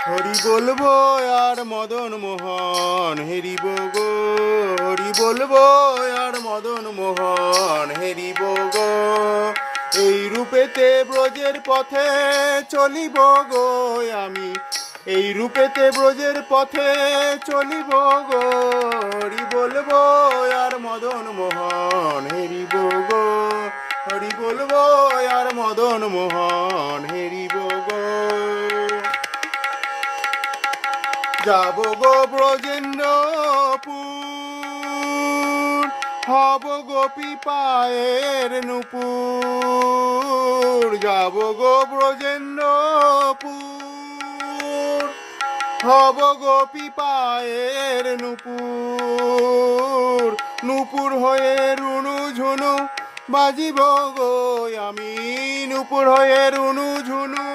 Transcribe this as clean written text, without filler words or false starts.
হরি বলবো আর মদন মোহন হেরিব গো, হরি বলবো আর মদন মোহন হেরিব গো। এই রূপেতে ব্রজের পথে চলিব গো আমি, এই রূপেতে ব্রজের পথে চলিব গো। হরি বলবো আর মদন মোহন হেরিব গো, হরি বলবো আর মদন মোহন হেরিব গো। যাব গো ব্রজেন্দ্রপুর, হব গোপী পায়ের নূপুর। যাব গো ব্রজেন্দ্রপুর, হব গোপী পায়ের নূপুর। নূপুর হয়ে রুনু ঝুনু বাজিব গো আমি, নূপুর হয়ে রুনু ঝুনু